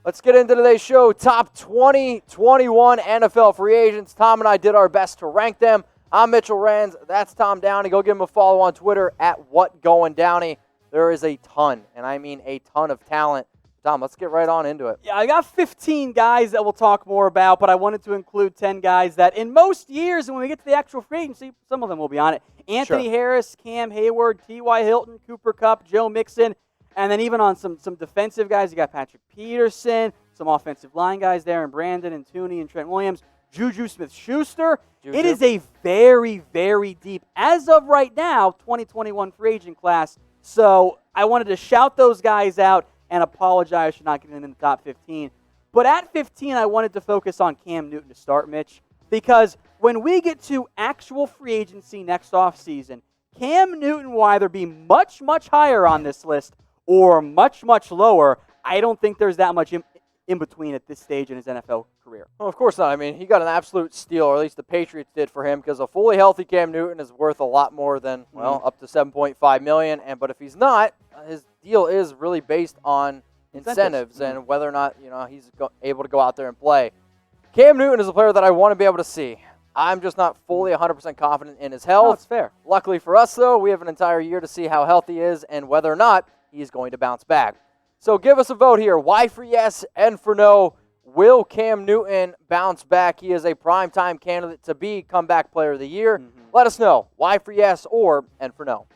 Let's get into today's show. Top 2021 NFL free agents. Tom and I did our best to rank them. I'm Mitchell Renz. That's Tom Downey. Go give him a follow on Twitter at WhatGoingDowney. There is a ton, and I mean a ton of talent. Tom, let's get right on into it. Yeah, I got 15 guys that we'll talk more about, but I wanted to include 10 guys that in most years, when we get to the actual free agency, some of them will be on it. Anthony Harris, Cam Hayward, T.Y. Hilton, Cooper Kupp, Joe Mixon, and then even on some defensive guys, you got Patrick Peterson, some offensive line guys there, and Brandon and Tooney and Trent Williams, Juju Smith-Schuster. It is a very, very deep, as of right now, 2021 free agent class. So I wanted to shout those guys out and apologize for not getting them in the top 15. But at 15, I wanted to focus on Cam Newton to start, Mitch, because when we get to actual free agency next offseason, Cam Newton will either be much, much higher on this list or much, much lower. I don't think there's that much in between at this stage in his NFL career. Well, of course not. I mean, he got an absolute steal, or at least the Patriots did for him, because a fully healthy Cam Newton is worth a lot more than, up to $7.5 million. But if he's not, his deal is really based on incentives and whether or not he's able to go out there and play. Cam Newton is a player that I want to be able to see. I'm just not fully 100% confident in his health. No, it's fair. Luckily for us, though, we have an entire year to see how healthy he is and whether or not he's going to bounce back. So give us a vote here. Y for yes, N for no. Will Cam Newton bounce back? He is a primetime candidate to be comeback player of the year. Let us know. Y for yes or N for no.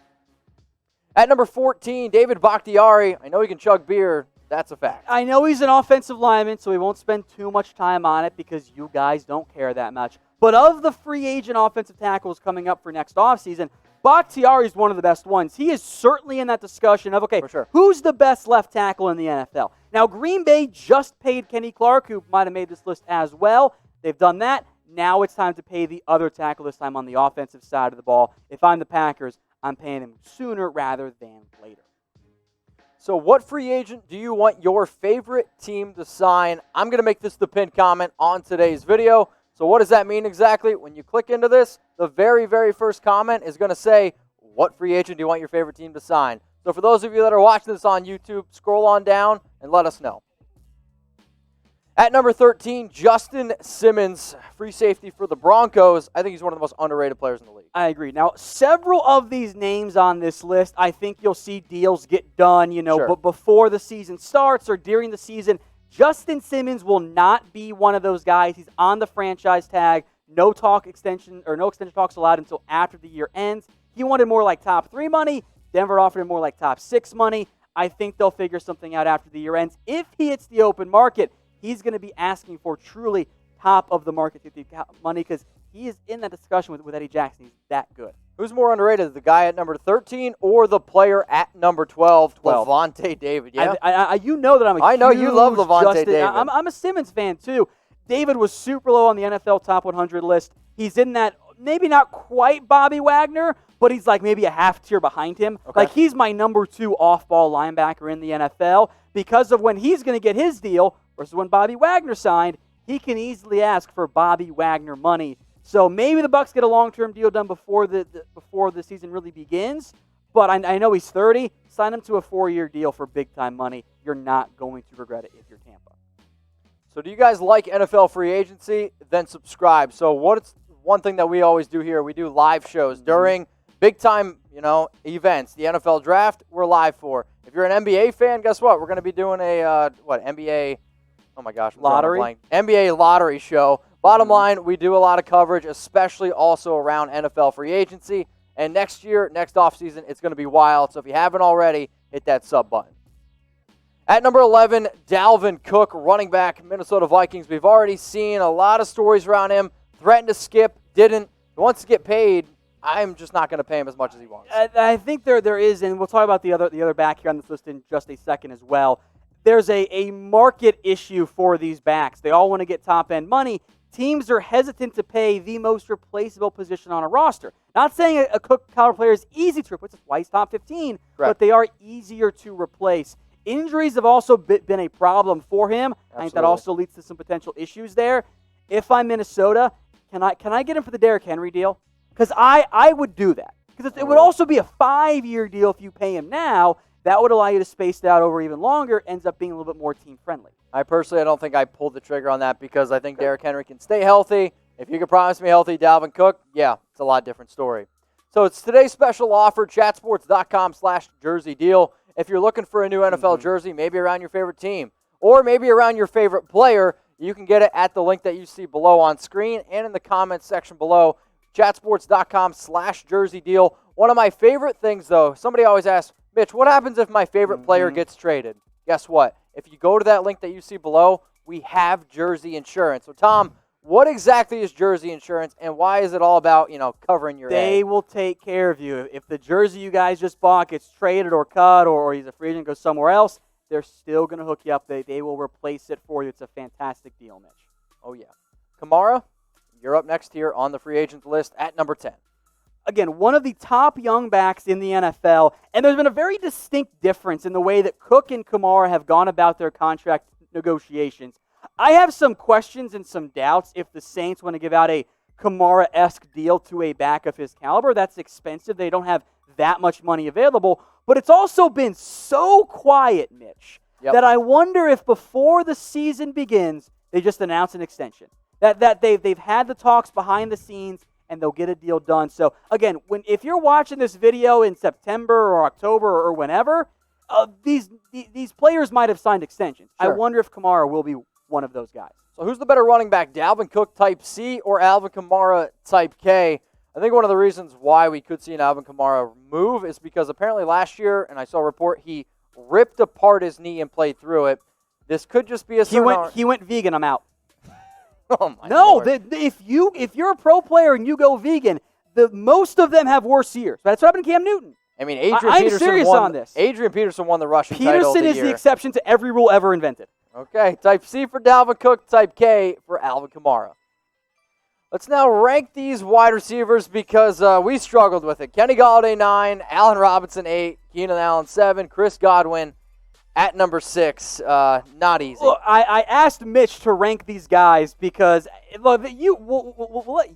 At number 14, David Bakhtiari. I know he can chug beer. That's a fact. I know he's an offensive lineman, so we won't spend too much time on it because you guys don't care that much. But of the free agent offensive tackles coming up for next offseason, Bakhtiari is one of the best ones. He is certainly in that discussion of, who's the best left tackle in the NFL? Now, Green Bay just paid Kenny Clark, who might have made this list as well. They've done that. Now it's time to pay the other tackle, this time on the offensive side of the ball. If I'm the Packers, I'm paying him sooner rather than later. So what free agent do you want your favorite team to sign? I'm going to make this the pinned comment on today's video. So what does that mean exactly? When you click into this, the very, very first comment is going to say, what free agent do you want your favorite team to sign? So for those of you that are watching this on YouTube, scroll on down and let us know. At number 13, Justin Simmons, free safety for the Broncos. I think he's one of the most underrated players in the league. I agree. Now, several of these names on this list, I think you'll see deals get done, but before the season starts or during the season. Justin Simmons will not be one of those guys. He's on the franchise tag. No extension talks allowed until after the year ends. He wanted more like top 3 money. Denver offered him more like top 6 money. I think they'll figure something out after the year ends. If he hits the open market, he's going to be asking for truly top of the market money because he is in that discussion with Eddie Jackson. He's that good. Who's more underrated, the guy at number 13 or the player at number 12, Lavonte David? Yeah, you know that I'm a I know you love Lavonte David. I'm a Simmons fan too. David was super low on the NFL top 100 list. He's in that, maybe not quite Bobby Wagner, but he's like maybe a half tier behind him. Okay. Like he's my number 2 off-ball linebacker in the NFL because of when he's going to get his deal versus when Bobby Wagner signed. He can easily ask for Bobby Wagner money. So maybe the Bucs get a long-term deal done before the season really begins. But I know he's 30. Sign him to a 4-year deal for big-time money. You're not going to regret it if you're Tampa. So do you guys like NFL free agency? Then subscribe. So what's one thing that we always do here? We do live shows during big-time events. The NFL draft, we're live for. If you're an NBA fan, guess what? We're going to be doing a NBA. Oh my gosh, lottery. NBA lottery show. Bottom line, we do a lot of coverage, especially also around NFL free agency. And next year, next offseason, it's going to be wild. So if you haven't already, hit that sub button. At number 11, Dalvin Cook, running back, Minnesota Vikings. We've already seen a lot of stories around him. Threatened to skip, didn't. He wants to get paid. I'm just not going to pay him as much as he wants. I think there is, and we'll talk about the other back here on this list in just a second as well. There's a market issue for these backs. They all want to get top-end money. Teams are hesitant to pay the most replaceable position on a roster. Not saying a Cook caliber player is easy to replace. That's why he's top 15. Correct. But they are easier to replace. Injuries have also been a problem for him. Absolutely. I think that also leads to some potential issues there. If I'm Minnesota, can I get him for the Derrick Henry deal? Because I would do that. Because it would also be a 5-year deal if you pay him now. that would allow you to space it out over even longer, ends up being a little bit more team-friendly. I don't think I pulled the trigger on that because I think Derrick Henry can stay healthy. If you can promise me healthy Dalvin Cook, yeah, it's a lot different story. So it's today's special offer, chatsports.com/jersey deal. If you're looking for a new NFL jersey, maybe around your favorite team, or maybe around your favorite player, you can get it at the link that you see below on screen and in the comments section below, chatsports.com/jersey deal. One of my favorite things, though, somebody always asks, Mitch, what happens if my favorite player gets traded? Guess what? If you go to that link that you see below, we have jersey insurance. So, Tom, what exactly is jersey insurance, and why is it all about, covering your They will take care of you. If the jersey you guys just bought gets traded or cut or he's a free agent and goes somewhere else, they're still going to hook you up. They will replace it for you. It's a fantastic deal, Mitch. Oh, yeah. Kamara, you're up next here on the free agent list at number 10. Again, one of the top young backs in the NFL, and there's been a very distinct difference in the way that Cook and Kamara have gone about their contract negotiations. I have some questions and some doubts if the Saints want to give out a Kamara-esque deal to a back of his caliber. That's expensive. They don't have that much money available. But it's also been so quiet, Mitch, that I wonder if before the season begins, they just announce an extension. That they've had the talks behind the scenes, and they'll get a deal done. So, again, if you're watching this video in September or October or whenever, these players might have signed extensions. Sure. I wonder if Kamara will be one of those guys. So who's the better running back, Dalvin Cook type C or Alvin Kamara type K? I think one of the reasons why we could see an Alvin Kamara move is because apparently last year, and I saw a report, he ripped apart his knee and played through it. This could just be a He went vegan. I'm out. Oh my Lord. If you're a pro player and you go vegan, most of them have worse years. That's what happened to Cam Newton. I mean, Adrian Peterson won the rushing title of the year. Peterson is the exception to every rule ever invented. Okay, type C for Dalvin Cook, type K for Alvin Kamara. Let's now rank these wide receivers because we struggled with it. Kenny Golladay, 9, Allen Robinson, 8, Keenan Allen, 7, Chris Godwin at number 6. Not easy. Well, I asked Mitch to rank these guys because look, we'll let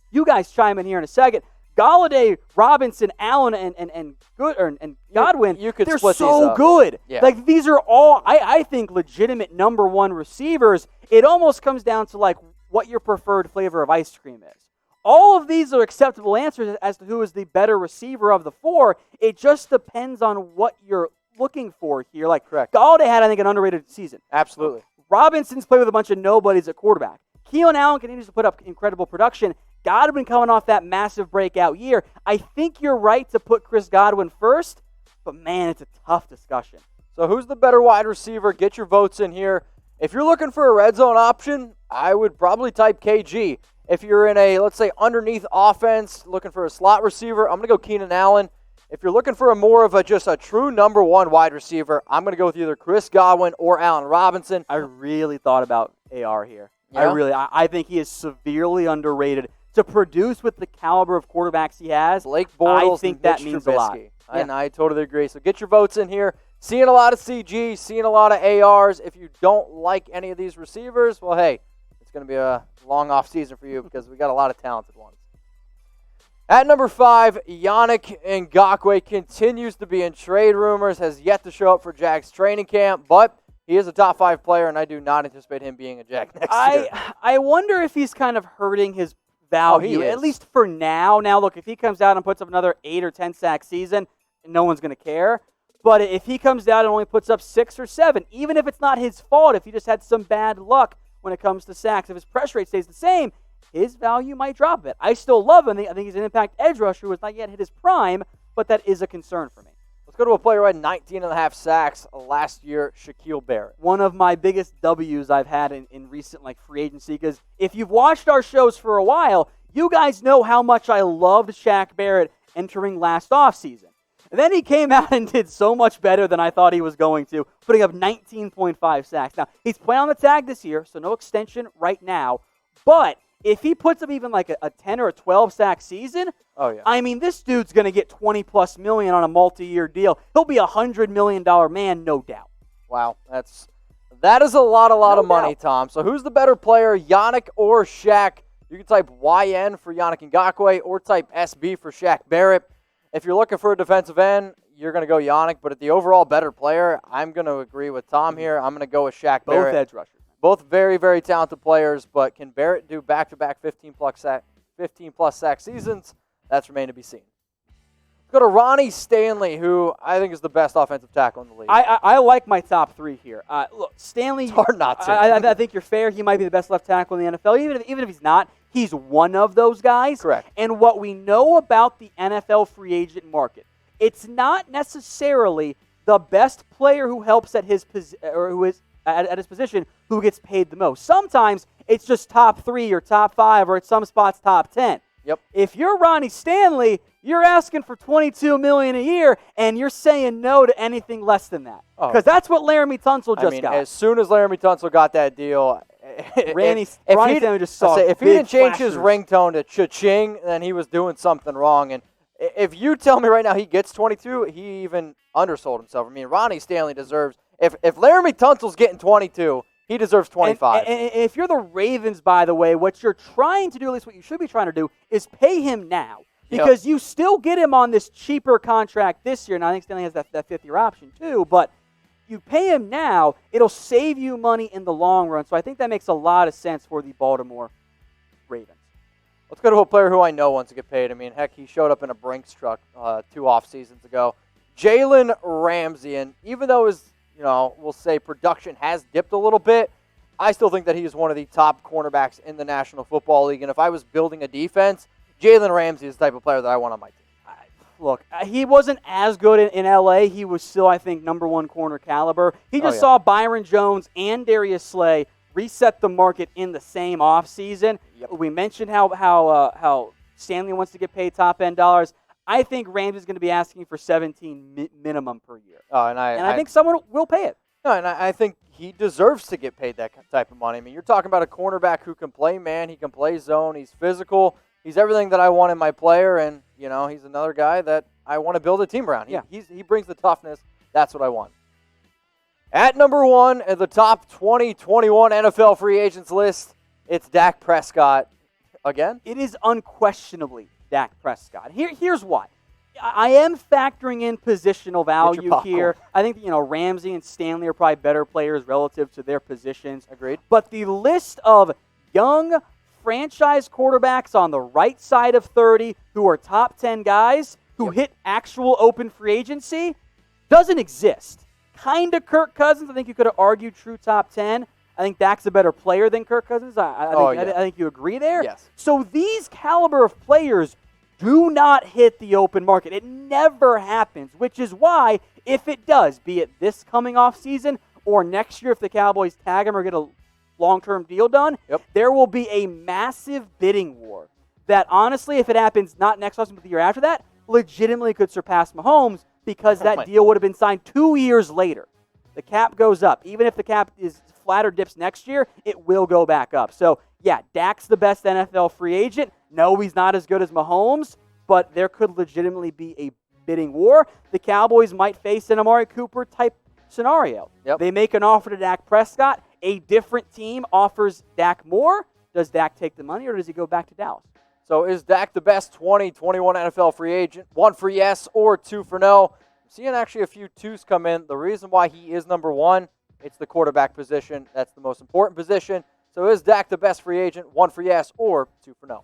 you guys chime in here in a second. Golladay, Robinson, Allen, and Godwin, they're so good. Yeah. Like, these are all, I think, legitimate number one receivers. It almost comes down to, like, what your preferred flavor of ice cream is. All of these are acceptable answers as to who is the better receiver of the four. It just depends on what you're looking for here. Like, correct. Golladay had, I think, an underrated season. Absolutely. Robinson's played with a bunch of nobodies at quarterback. Keenan Allen continues to put up incredible production. Godwin coming off that massive breakout year. I think you're right to put Chris Godwin first, but man, it's a tough discussion. So who's the better wide receiver? Get your votes in here. If you're looking for a red zone option, I would probably type KG. If you're in a, let's say, underneath offense, looking for a slot receiver, I'm going to go Keenan Allen. If you're looking for just a true number one wide receiver, I'm going to go with either Chris Godwin or Allen Robinson. I really thought about AR here. Yeah? I think he is severely underrated. To produce with the caliber of quarterbacks he has, Blake Bortles, I think that means Trubisky. a lot. And I totally agree. So get your votes in here. Seeing a lot of CG, seeing a lot of ARs. If you don't like any of these receivers, well, hey, it's going to be a long off season for you because we got a lot of talented ones. At number 5, Yannick Ngakoue continues to be in trade rumors, has yet to show up for Jags training camp, but he is a top 5 player, and I do not anticipate him being a Jag next year. I wonder if he's kind of hurting his value, at least for now. Now, look, if he comes out and puts up another 8 or 10 sack season, no one's going to care. But if he comes out and only puts up 6 or 7, even if it's not his fault, if he just had some bad luck when it comes to sacks, if his pressure rate stays the same, his value might drop a bit. I still love him. I think he's an impact edge rusher who has not yet hit his prime, but that is a concern for me. Let's go to a player who had 19.5 sacks last year, Shaquil Barrett. One of my biggest W's I've had in recent free agency, because if you've watched our shows for a while, you guys know how much I loved Shaq Barrett entering last offseason. And then he came out and did so much better than I thought he was going to, putting up 19.5 sacks. Now, he's playing on the tag this year, so no extension right now. But if he puts up even like a 10 or a 12 sack season, I mean, this dude's going to get $20+ million on a multi-year deal. He'll be a $100 million man, no doubt. Wow, that is a lot of money, Tom. So who's the better player, Yannick or Shaq? You can type YN for Yannick Ngakoue or type SB for Shaq Barrett. If you're looking for a defensive end, you're going to go Yannick, but at the overall better player, I'm going to agree with Tom here. I'm going to go with Shaq Barrett. Both edge rushers. Both very, very talented players, but can Barrett do back-to-back 15-plus sack seasons? That's remained to be seen. Let's go to Ronnie Stanley, who I think is the best offensive tackle in the league. I like my top three here. Look, Stanley. It's hard not to. I think you're fair. He might be the best left tackle in the NFL. Even if he's not, he's one of those guys. Correct. And what we know about the NFL free agent market, it's not necessarily the best player who helps at his or who is at his position who gets paid the most. Sometimes it's just top 3 or top 5, or at some spots top 10. Yep. If you're Ronnie Stanley, you're asking for $22 million a year, and you're saying no to anything less than that. Because that's what Laramie Tunsil just got. As soon as Laramie Tunsil got that deal, Ronnie Stanley just saw if he didn't change his flashers. ringtone to cha-ching, then he was doing something wrong. And if you tell me right now he gets 22, he even undersold himself. I mean, Ronnie Stanley deserves. If Laramie Tunsil's getting 22, he deserves 25. And if you're the Ravens, by the way, what you're trying to do, at least what you should be trying to do, is pay him now. Because you still get him on this cheaper contract this year. And I think Stanley has that fifth-year option too. But you pay him now, it'll save you money in the long run. So I think that makes a lot of sense for the Baltimore Ravens. Let's go to a player who I know wants to get paid. I mean, heck, he showed up in a Brinks truck 2 off seasons ago. Jalen Ramsey. And even though his, we'll say production has dipped a little bit, I still think that he is one of the top cornerbacks in the National Football League. And if I was building a defense, Jalen Ramsey is the type of player that I want on my team. Look, he wasn't as good in L.A. He was still, I think, number 1 corner caliber. He just saw Byron Jones and Darius Slay reset the market in the same offseason. Yep. We mentioned how Stanley wants to get paid top-end dollars. I think Ramsey's going to be asking for 17 minimum per year. And I think someone will pay it. No, and I think he deserves to get paid that type of money. I mean, you're talking about a cornerback who can play man, he can play zone, he's physical. He's everything that I want in my player, and, he's another guy that I want to build a team around. He brings the toughness. That's what I want. At number 1 at the top 2021 NFL free agents list, it's Dak Prescott. Again? It is unquestionably Dak Prescott. Here's why. I am factoring in positional value here. I think, Ramsey and Stanley are probably better players relative to their positions. Agreed. But the list of young franchise quarterbacks on the right side of 30 who are top 10 guys who hit actual open free agency doesn't exist. Kind of Kirk Cousins. I think you could have argued true top 10. I think Dak's a better player than Kirk Cousins. I think you agree there. Yes. So these caliber of players do not hit the open market. It never happens, which is why if it does, be it this coming off season or next year if the Cowboys tag him or get a long-term deal done, there will be a massive bidding war that honestly, if it happens not next offseason but the year after that, legitimately could surpass Mahomes because that deal would have been signed 2 years later. The cap goes up. Even if the cap is flat or dips next year, it will go back up. So, Dak's the best NFL free agent. No, he's not as good as Mahomes, but there could legitimately be a bidding war. The Cowboys might face an Amari Cooper type scenario. They make an offer to Dak Prescott. A different team offers Dak more. Does Dak take the money or does he go back to Dallas? So is Dak the best 2021 NFL free agent? 1 for yes or 2 for no? I'm seeing actually a few 2s come in. The reason why he is number 1, it's the quarterback position. That's the most important position. So is Dak the best free agent? 1 for yes or 2 for no?